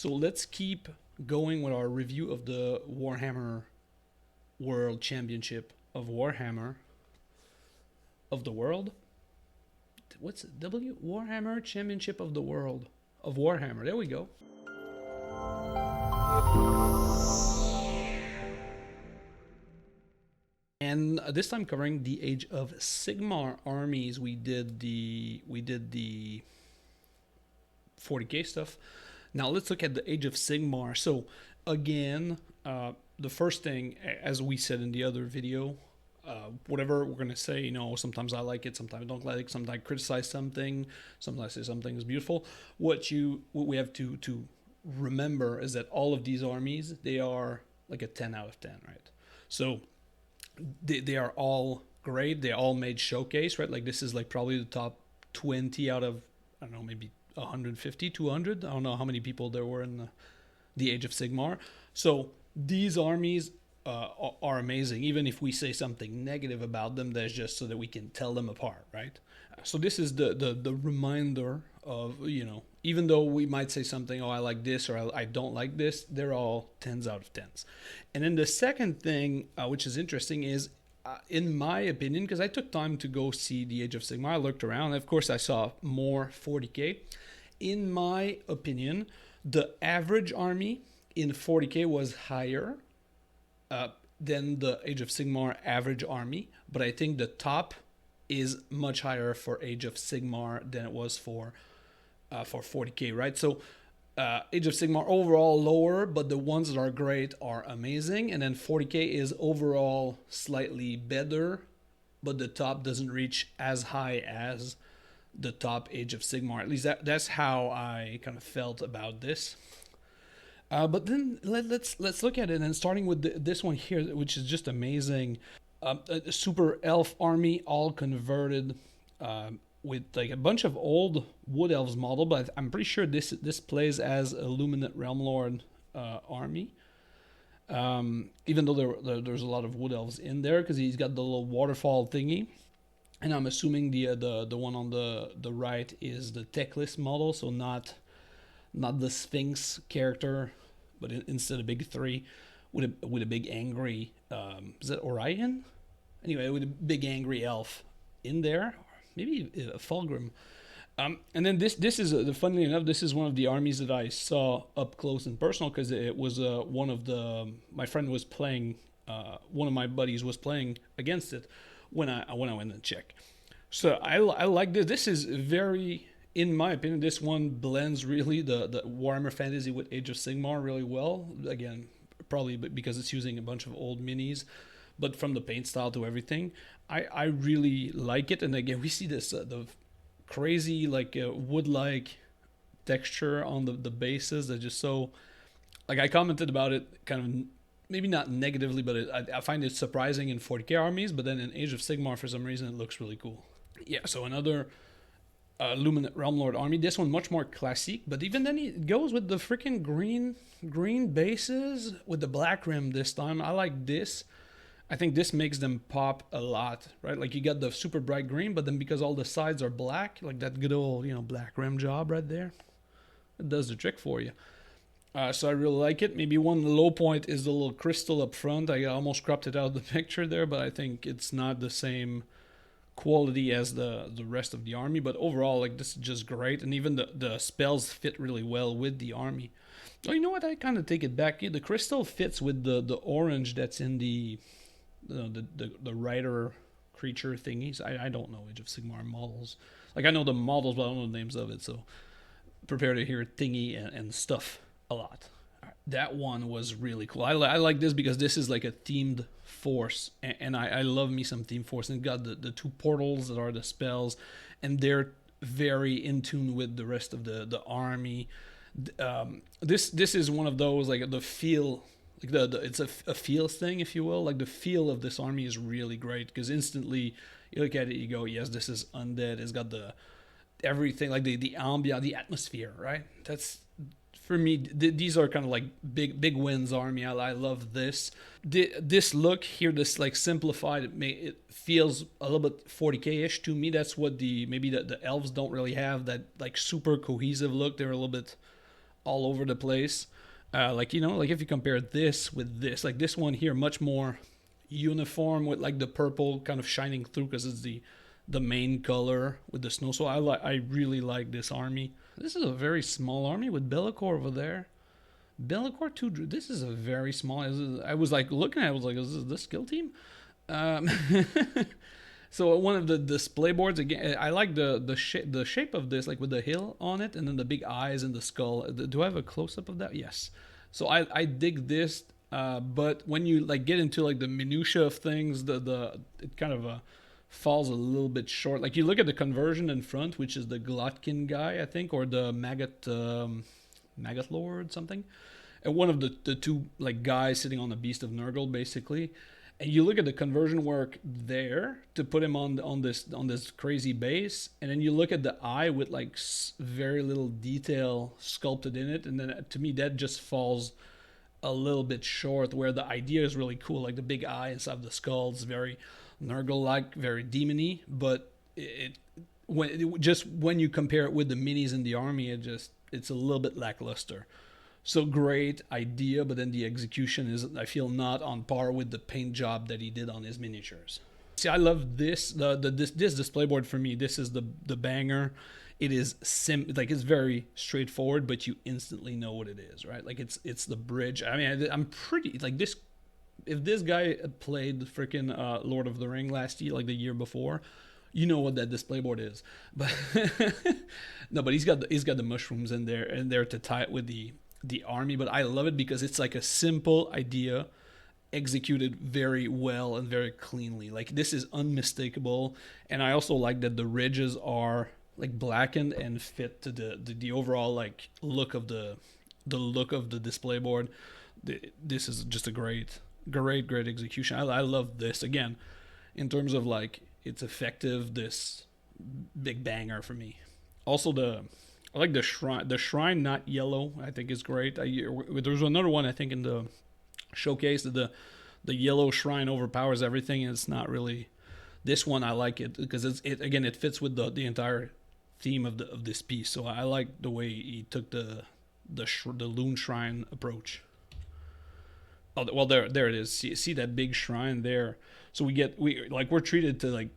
So let's keep going with our review of the Warhammer World Championship of Warhammer of the World. What's it? Warhammer Championship of the World of Warhammer. There we go. And this time covering the Age of Sigmar armies. We did the 40k stuff. Now let's look at the Age of Sigmar. So again, the first thing, as we said in the other video, whatever we're gonna say, sometimes I like it, sometimes I don't like it, sometimes I criticize something, sometimes I say something is beautiful. What we have to remember is that all of these armies, they are like a 10 out of 10, right? So they are all great. They all made showcase, right? Like this is like probably the top 20 out of, I don't know, maybe 150, 200. I don't know how many people there were in the Age of Sigmar. So these armies are amazing. Even if we say something negative about them, that's just so that we can tell them apart, right? So this is the reminder of, even though we might say something, oh, I like this or I don't like this, they're all 10s out of 10s. And then the second thing, which is interesting, is in my opinion, because I took time to go see the Age of Sigmar, I looked around. Of course, I saw more 40k. In my opinion, the average army in 40k was higher than the Age of Sigmar average army, but I think the top is much higher for Age of Sigmar than it was for 40k, right? So Age of Sigmar overall lower, but the ones that are great are amazing, and then 40k is overall slightly better, but the top doesn't reach as high as the top Age of Sigmar. At least that's how I kind of felt about this. But then let's look at it, and starting with this one here, which is just amazing. A super elf army, all converted, with like a bunch of old wood elves model, but I'm pretty sure this plays as a Luminate Realmlord army. Even though there's a lot of wood elves in there, because he's got the little waterfall thingy. And I'm assuming the one on the right is the Techless model, so not the Sphinx character, but instead a big 3 with a big angry, is that Orion? Anyway, with a big angry elf in there, maybe a Fulgrim. And then this is funnily enough, this is one of the armies that I saw up close and personal, because it was my friend was playing, one of my buddies was playing against it when I went and check. So I like this. This is very, in my opinion, this one blends really the Warhammer Fantasy with Age of Sigmar really well. Again, probably because it's using a bunch of old minis, but from the paint style to everything, I really like it. And again, we see this the crazy like wood-like texture on the bases that just so, like, I commented about it kind of maybe not negatively, but I find it surprising in 40k armies, but then in Age of Sigmar for some reason it looks really cool. Yeah, so another Luminate Realmlord army. This one much more classic, but even then it goes with the freaking green bases with the black rim this time. I like this. I think this makes them pop a lot, right? Like you got the super bright green, but then because all the sides are black, like that good old, black rim job right there, it does the trick for you. So I really like it. Maybe one low point is the little crystal up front. I almost cropped it out of the picture there, but I think it's not the same quality as the rest of the army. But overall, like, this is just great. And even the spells fit really well with the army. Oh, you know what? I kind of take it back. The crystal fits with the orange that's in the rider creature thingies. I don't know Age of Sigmar models. Like, I know the models, but I don't know the names of it. So prepare to hear thingy and stuff a lot. That one was really cool. I like this because this is like a themed force, and I love me some themed force. And it got the two portals that are the spells, and they're very in tune with the rest of the army. This is one of those, like, the feel, like it's a feels thing, if you will. Like, the feel of this army is really great, because instantly you look at it, you go, yes, this is undead. It's got the everything, like the ambient, the atmosphere, right? That's, for me, these are kind of like big wins army. I love this. This look here, this like simplified, it feels a little bit 40k-ish to me. That's what maybe the elves don't really have, that like super cohesive look. They're a little bit all over the place. Like, you know, like if you compare this with this, like this one here, much more uniform with like the purple kind of shining through because it's the main color with the snow. So I really like this army. This is a very small army with Bellicor over there. Bellicor 2, this is a very small. I was like looking at it, I was like, is this the skill team? Um, so one of the display boards again, I like the shape of this, like with the hill on it, and then the big eyes and the skull. Do I have a close up of that? Yes. So I dig this, but when you like get into like the minutia of things, the it kind of falls a little bit short. Like you look at the conversion in front, which is the Glotkin guy, I think, or the Maggot Lord something, and one of the two like guys sitting on the Beast of Nurgle basically. And you look at the conversion work there to put him on this crazy base, and then you look at the eye with like very little detail sculpted in it, and then to me that just falls a little bit short. Where the idea is really cool, like the big eye inside of the skull is very Nurgle-like, very demony, but when you compare it with the minis in the army, it's a little bit lackluster. So great idea, but then the execution is, I feel, not on par with the paint job that he did on his miniatures. See, I love this. This display board for me. This is the banger. It is it's very straightforward, but you instantly know what it is, right? Like it's the bridge. I mean, I'm pretty like this. If this guy played the freaking Lord of the Ring last year, like the year before, you know what that display board is. But no, but he's got the mushrooms in there to tie it with the army. But I love it because it's like a simple idea executed very well and very cleanly. Like this is unmistakable, and I also like that the ridges are like blackened and fit to the overall like look of the display board. This is just a great execution. I love this again in terms of like it's effective. This big banger for me. Also I like the shrine. The shrine, not yellow, I think is great. There's another one I think in the showcase that the yellow shrine overpowers everything, and it's not really. This one I like it because it fits with the entire theme of this piece. So I like the way he took the Loon Shrine approach. Oh well, there it is. See that big shrine there. So we're treated to like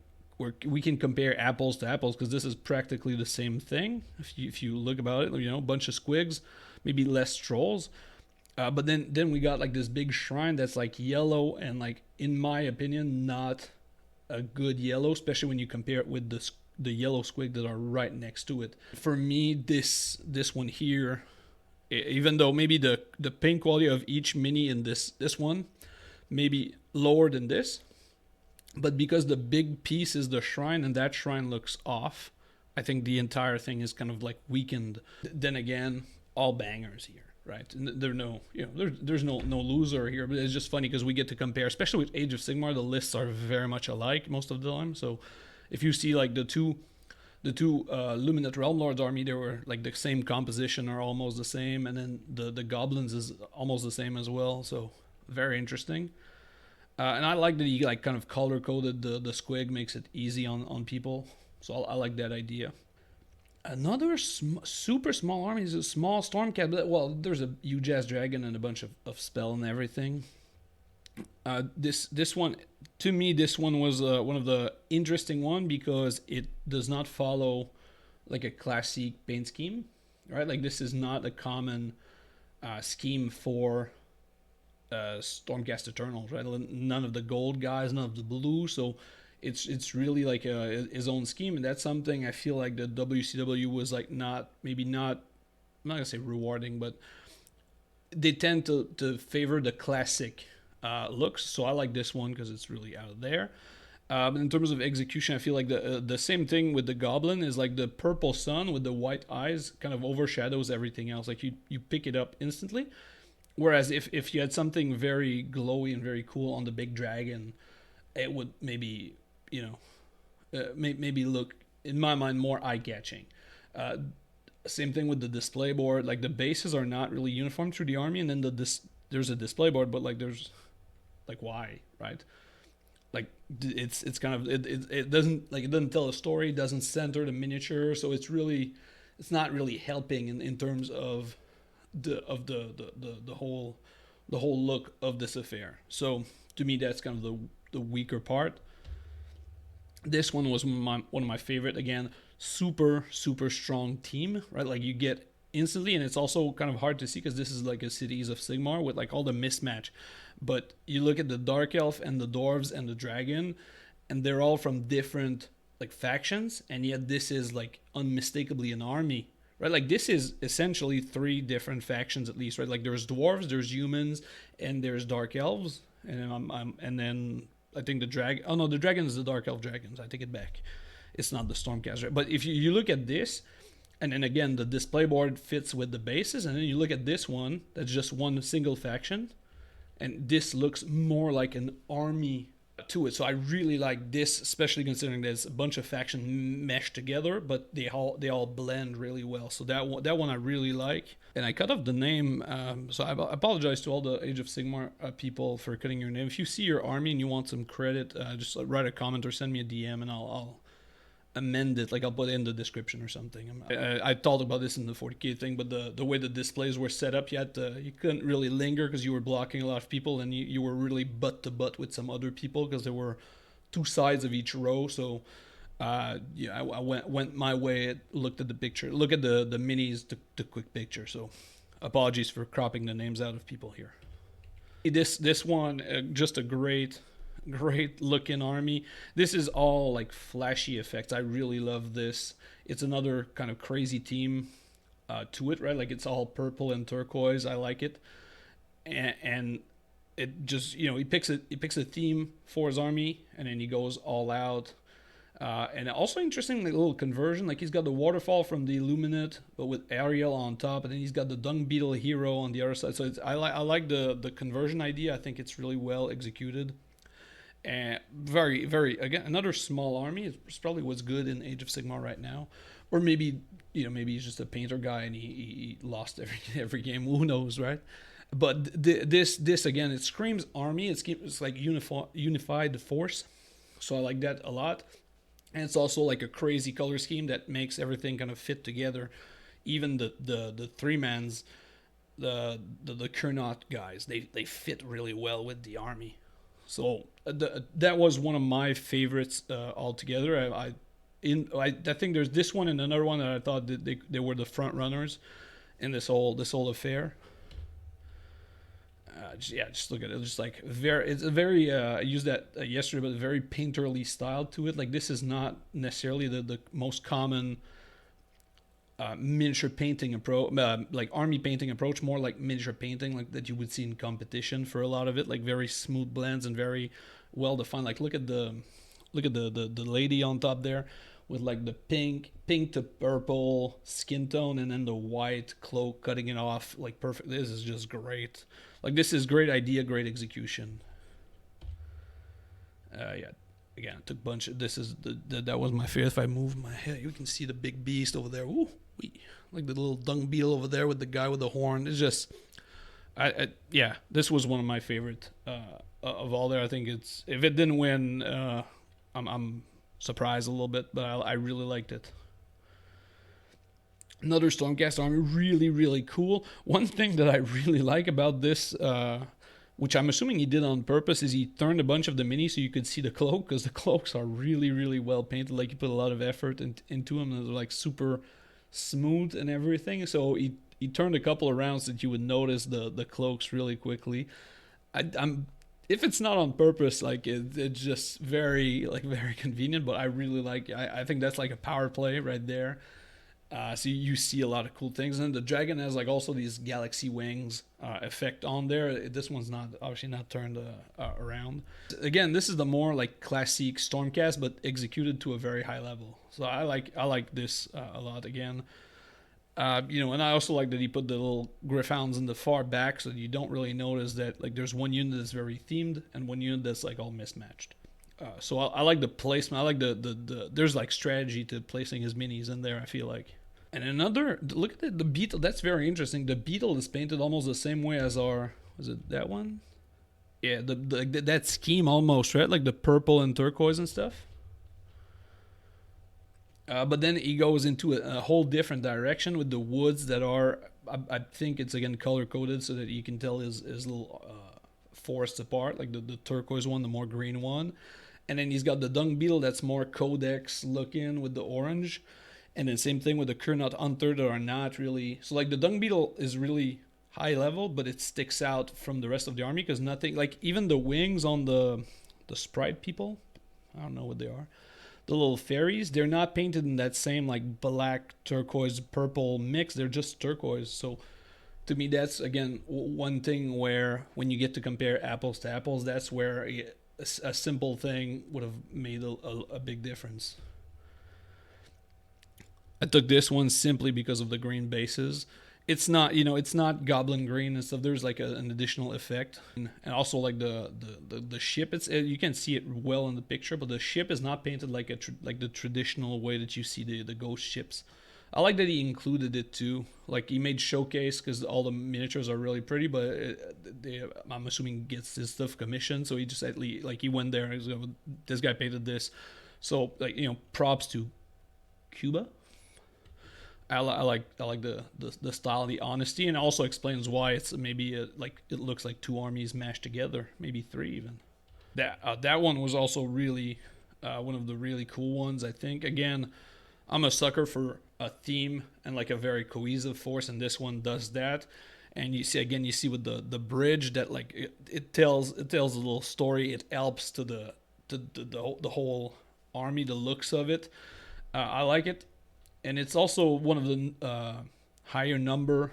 we can compare apples to apples because this is practically the same thing. If you look about it, you know, a bunch of squigs, maybe less trolls, but then we got like this big shrine that's like yellow and like in my opinion not a good yellow, especially when you compare it with the yellow squig that are right next to it. For me, this one here, even though maybe the paint quality of each mini in this one maybe lower than this. But because the big piece is the shrine and that shrine looks off, I think the entire thing is kind of like weakened. Then again, all bangers here, right? And there's no loser here, but it's just funny because we get to compare, especially with Age of Sigmar, the lists are very much alike most of the time. So if you see like the two Luminate Realm Lords army, they were like the same composition or almost the same, and then the goblins is almost the same as well. So very interesting. And I like that he like kind of color coded the squig, makes it easy on people. So I like that idea. Another super small army is a small Stormcat. But, well, there's a Ujaz Dragon and a bunch of spell and everything. This one, to me, this one was one of the interesting one because it does not follow like a classic paint scheme, right? Like this is not a common scheme for Stormcast Eternals, right? None of the gold guys, none of the blue, so it's really like his own scheme, and that's something I feel like the WCW was like I'm not gonna say rewarding, but they tend to favor the classic looks. So I like this one because it's really out of there. In terms of execution, I feel like the same thing with the goblin is like the purple sun with the white eyes kind of overshadows everything else. Like you pick it up instantly. Whereas if you had something very glowy and very cool on the big dragon, it would maybe, maybe look, in my mind, more eye-catching. Same thing with the display board. Like the bases are not really uniform through the army, and then there's a display board, but like there's, like why, right? Like it's kind of it doesn't tell a story, doesn't center the miniature, so it's not really helping in terms of the whole look of this affair. So to me, that's kind of the weaker part. This one was one of my favorite. Again, super strong team, right? Like you get instantly, and it's also kind of hard to see because this is like a Cities of Sigmar with like all the mismatch. But you look at the Dark Elf and the Dwarves and the Dragon, and they're all from different like factions, and yet this is like unmistakably an army, right? Like this is essentially 3 different factions at least, right? Like there's Dwarves, there's Humans, and there's Dark Elves, and then I think the Dragon. Oh no, the Dragon is the Dark Elf Dragons. I take it back. It's not the Stormcast. But if you look at this, and then again the display board fits with the bases, and then you look at this one that's just one single faction, and this looks more like an army to it. So I really like this, especially considering there's a bunch of factions meshed together, but they all blend really well. So that one I really like. And I cut off the name, so I apologize to all the Age of Sigmar people for cutting your name. If you see your army and you want some credit, just write a comment or send me a DM, and I'll amend it. Like I'll put it in the description or something. I talked about this in the 40k thing, but the way the displays were set up, you couldn't really linger because you were blocking a lot of people, and you were really butt to butt with some other people because there were 2 sides of each row. So I went my way. Looked at the picture. Look at the minis, the quick picture. So apologies for cropping the names out of people here. This one, just a great looking army. This is all like flashy effects. I really love this. It's another kind of crazy team to it, right? Like it's all purple and turquoise. I like it, and it just, he picks a theme for his army, and then he goes all out. And also interesting, like, little conversion. Like he's got the waterfall from the Illuminate, but with Ariel on top, and then he's got the Dung Beetle hero on the other side. So I like the conversion idea. I think it's really well executed. And very, again, another small army. It's probably what's good in Age of Sigmar right now. Or maybe he's just a painter guy and he lost every game. Who knows, right? But this again, it screams army. It's like unified force. So I like that a lot. And it's also like a crazy color scheme that makes everything kind of fit together. Even the 3-mans, the Kernot guys, they fit really well with the army. So that was one of my favorites altogether. I think there's this one and another one that I thought that they were the front runners in this whole affair. Just look at it. Just like it's a very I used that yesterday, but very painterly style to it. Like this is not necessarily the most common miniature painting approach, like army painting approach, more like miniature painting, like that you would see in competition for a lot of it. Like very smooth blends and very well defined. Like look at the lady on top there with like the pink to purple skin tone, and then the white cloak cutting it off like perfect. This is just great. Like this is great idea, great execution. Again, it took a bunch of, this is that was my favorite. If I move my head, you can see the big beast over there. Ooh, like the little dung beetle over there with the guy with the horn. It's just, this was one of my favorite of all there. I think it's, if it didn't win, I'm surprised a little bit, but I really liked it. Another Stormcast army, really cool. One thing that I really like about this, which I'm assuming he did on purpose, is he turned a bunch of the minis so you could see the cloak, because the cloaks are really well painted. Like he put a lot of effort into them, and they're like super smooth and everything. So he turned a couple around so that you would notice the cloaks really quickly. I'm if it's not on purpose, like it's just very convenient. But I really like. I think that's like a power play right there. So you see a lot of cool things, and the dragon has like also these galaxy wings effect on there. This one's obviously not turned around. Again, this is the more like classic Stormcast, but executed to a very high level. So I like this a lot. Again, and I also like that he put the little Griffhounds in the far back, so that you don't really notice that like there's one unit that's very themed and one unit that's like all mismatched. So I like the placement. I like the there's like strategy to placing his minis in there, I feel like. And another, look at the beetle. That's very interesting. The beetle is painted almost the same way as was it that one? Yeah, that scheme almost, right? Like the purple and turquoise and stuff. But then he goes into a whole different direction with the woods that are I think it's again color coded so that you can tell his little forests apart, like the turquoise one, the more green one, and then he's got the dung beetle that's more codex looking with the orange, and then same thing with the Kurnot Hunter that are not really. So like the dung beetle is really high level, but it sticks out from the rest of the army because nothing like even the wings on the sprite people, I don't know what they are. The little fairies, they're not painted in that same like black, turquoise, purple mix. They're just turquoise. So to me, that's again one thing where when you get to compare apples to apples, that's where a simple thing would have made a big difference. I took this one simply because of the green bases. It's not, it's not goblin green and stuff. There's like an additional effect, and also like the ship. It's you can see it well in the picture, but the ship is not painted like like the traditional way that you see the ghost ships. I like that he included it too. Like he made showcase because all the miniatures are really pretty, but I'm assuming gets this stuff commissioned, so he just like he went there and he's like, this guy painted this, so like props to Cuba. I like the style, the honesty, and it also explains why it's maybe like it looks like two armies mashed together, maybe three even. That one was also really one of the really cool ones. I think again, I'm a sucker for a theme and like a very cohesive force, and this one does that. And you see with the bridge that like it tells a little story. It helps to the whole army, the looks of it. I like it. And it's also one of the higher number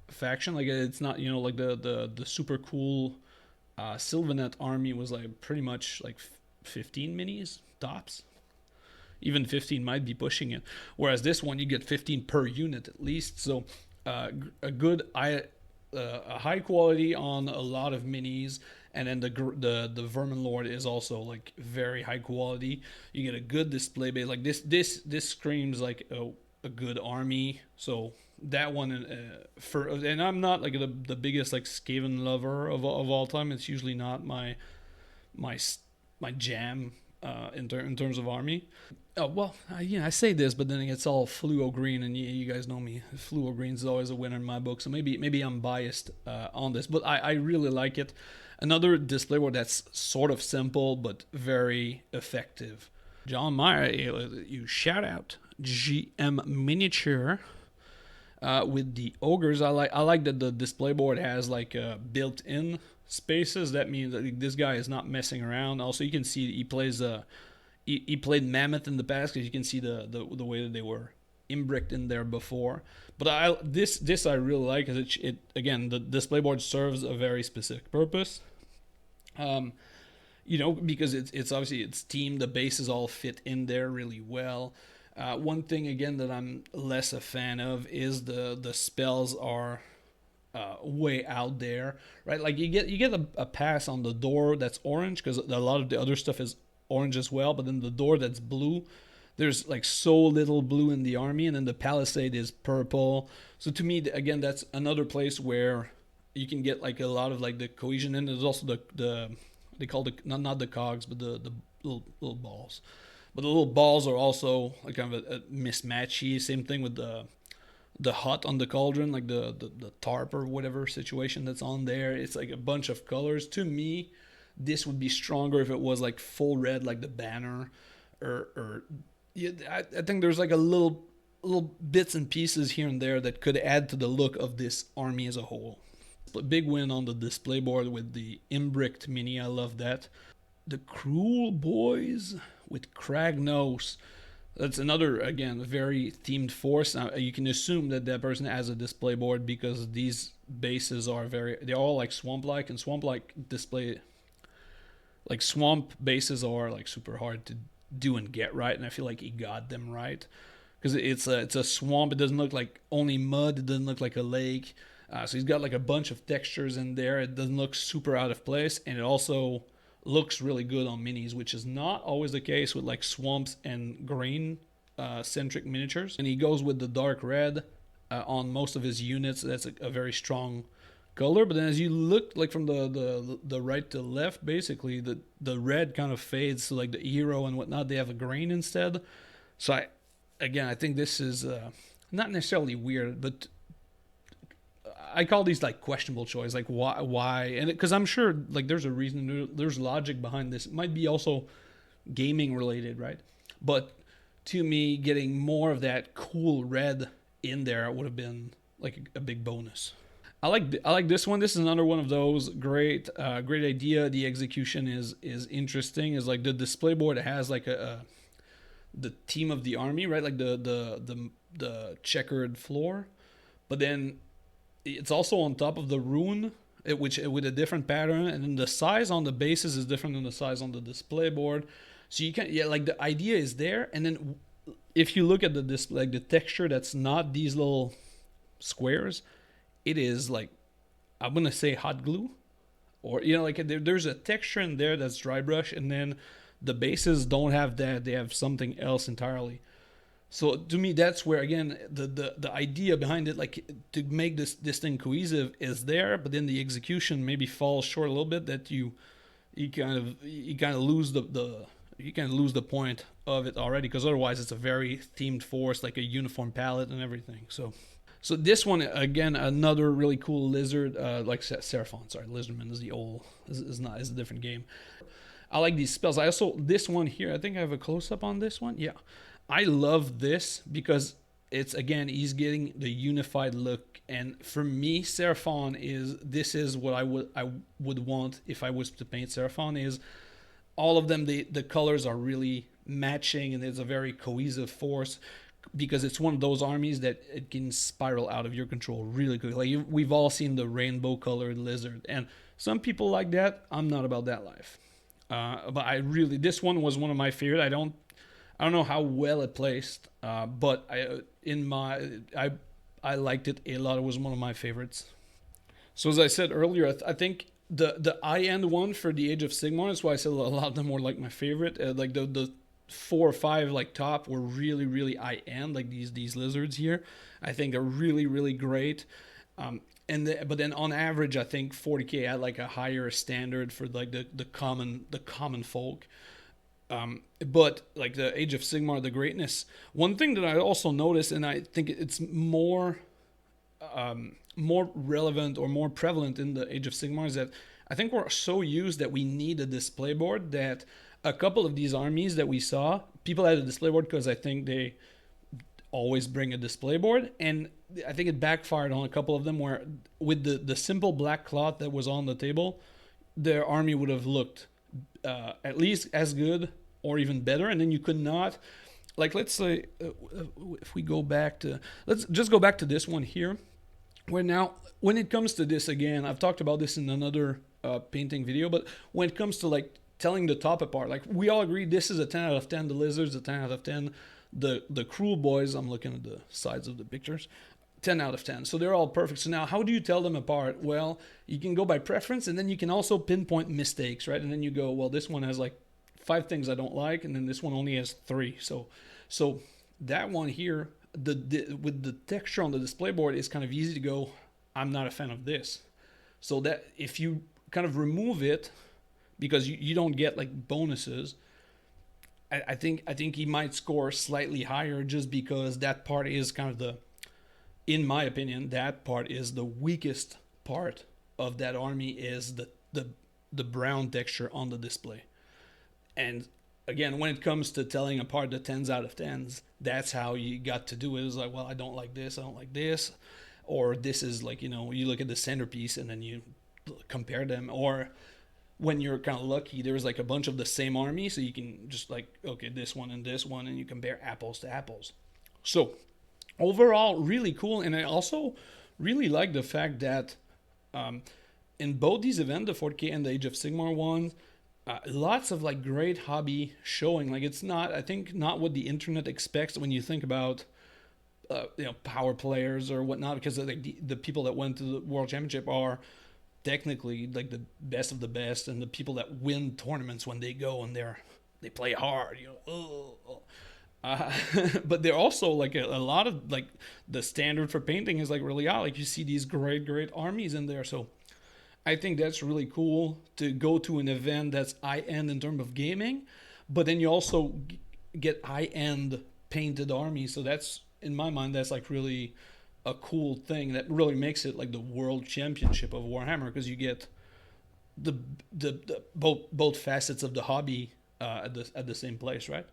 faction. Like it's not like the super cool Sylvanet army was like pretty much like 15 minis tops. Even 15 might be pushing it. Whereas this one you get 15 per unit at least. So a good a high quality on a lot of minis, and then the Vermin Lord is also like very high quality. You get a good display base. Like this screams like a good army. So that one and I'm not like the biggest like Skaven lover of all time. It's usually not my jam in terms of army. Oh well, I say this, but then it's all fluo green, and you guys know me. Fluo green is always a winner in my book, so maybe I'm biased on this, but I really like it. Another display board that's sort of simple but very effective. John Meyer, you shout out GM Miniature with the ogres. I like that the display board has like built-in spaces. That means that this guy is not messing around. Also, you can see he plays he played Mammoth in the past because you can see the way that they were imbricked in there before. But this I really like because it again the display board serves a very specific purpose. Because it's obviously it's teamed. The bases all fit in there really well. One thing again that I'm less a fan of is the spells are way out there, right? Like you get a pass on the door that's orange because a lot of the other stuff is orange as well, but then the door that's blue, there's like so little blue in the army, and then the palisade is purple. So to me, again, that's another place where you can get like a lot of like the cohesion, and there's also the they call the not the cogs, but the little balls. But the little balls are also like kind of a mismatchy. Same thing with the hut on the cauldron, like the tarp or whatever situation that's on there. It's like a bunch of colors. To me, this would be stronger if it was like full red, like the banner, or yeah. I think there's like a little bits and pieces here and there that could add to the look of this army as a whole. Big win on the display board with the imbricked mini. I love that. The Cruel Boys with Kragnos. That's another, again, very themed force. Now, you can assume that person has a display board because these bases are they're all like swamp-like, and swamp-like display, like swamp bases are like super hard to do and get right, and I feel like he got them right. Because it's a swamp. It doesn't look like only mud. It doesn't look like a lake. So he's got like a bunch of textures in there. It doesn't look super out of place, and it also looks really good on minis, which is not always the case with like swamps and grain centric miniatures. And he goes with the dark red on most of his units. That's a very strong color. But then as you look like from the right to left, basically the red kind of fades. So like the hero and whatnot, they have a grain instead. So I think this is not necessarily weird, but I call these like questionable choice. Like why? And because I'm sure like there's a reason, there's logic behind this. It might be also gaming related, right? But to me, getting more of that cool red in there would have been like a big bonus. I like this one. This is another one of those great idea. The execution is interesting. Is like the display board has like a the team of the army, right? Like the checkered floor, but then it's also on top of the rune, which with a different pattern, and then the size on the bases is different than the size on the display board. So you can, yeah, like the idea is there, and then if you look at the display, like the texture that's not these little squares, it is like, I'm gonna say hot glue, or like there's a texture in there that's dry brush, and then the bases don't have that; they have something else entirely. So to me, that's where again the idea behind it, like to make this thing cohesive, is there, but then the execution maybe falls short a little bit. That you kind of lose the you can lose the point of it already, because otherwise it's a very themed force, like a uniform palette and everything. So this one again, another really cool lizard, like Seraphon. Sorry, Lizardman is the old is a different game. I like these spells. I also, this one here, I think I have a close up on this one. Yeah, I love this because it's, again, he's getting the unified look, and for me, Seraphon is what I would want if I was to paint Seraphon. Is all of them, the colors are really matching, and it's a very cohesive force, because it's one of those armies that it can spiral out of your control really quickly. Like we've all seen the rainbow colored lizard, and some people like that. I'm not about that life. But this one was one of my favorite. I don't know how well it placed, but I liked it a lot. It was one of my favorites. So as I said earlier, I think the high end one for the Age of Sigmar is why I said a lot of them were like my favorite. Like the 4 or 5 like top were really really high end. Like these lizards here, I think are really really great. But then on average, I think 40k had like a higher standard for like the common folk. But like the Age of Sigmar, the greatness. One thing that I also noticed, and I think it's more relevant or more prevalent in the Age of Sigmar, is that I think we're so used that we need a display board that a couple of these armies that we saw, people had a display board because I think they always bring a display board, and I think it backfired on a couple of them where with the simple black cloth that was on the table, their army would have looked at least as good or even better, and then you could not, like, let's say if we go back to, let's just go back to this one here, where now when it comes to this, again, I've talked about this in another painting video, but when it comes to like telling the top apart, like we all agree this is a 10 out of 10, the lizards a 10 out of 10, the cruel boys, I'm looking at the sides of the pictures, 10 out of 10. So they're all perfect. So now how do you tell them apart? Well, you can go by preference, and then you can also pinpoint mistakes, right? And then you go, well, this one has like 5 things I don't like, and then this one only has 3. So that one here, with the texture on the display board, is kind of easy to go, I'm not a fan of this. So that if you kind of remove it, because you don't get like bonuses, I think he might score slightly higher, just because that part is kind of in my opinion, that part is the weakest part of that army, is the brown texture on the display. And again, when it comes to telling apart the 10s out of 10s, that's how you got to do it. It's like, well, I don't like this, or this is like, you look at the centerpiece and then you compare them, or when you're kind of lucky, there's like a bunch of the same army, so you can just like, okay, this one, and you compare apples to apples. So overall, really cool. And I also really like the fact that in both these events, the 40k and the Age of Sigmar ones, lots of like great hobby showing. Like it's not, I think, not what the internet expects when you think about power players or whatnot, because like the people that went to the World Championship are technically like the best of the best, and the people that win tournaments when they go and they play hard, but they're also like a lot of like the standard for painting is like really high. Like you see these great armies in there. So I think that's really cool to go to an event that's high end in terms of gaming, but then you also get high end painted armies. So that's, in my mind, that's like really a cool thing that really makes it like the World Championship of Warhammer, because you get the both facets of the hobby at the same place, right?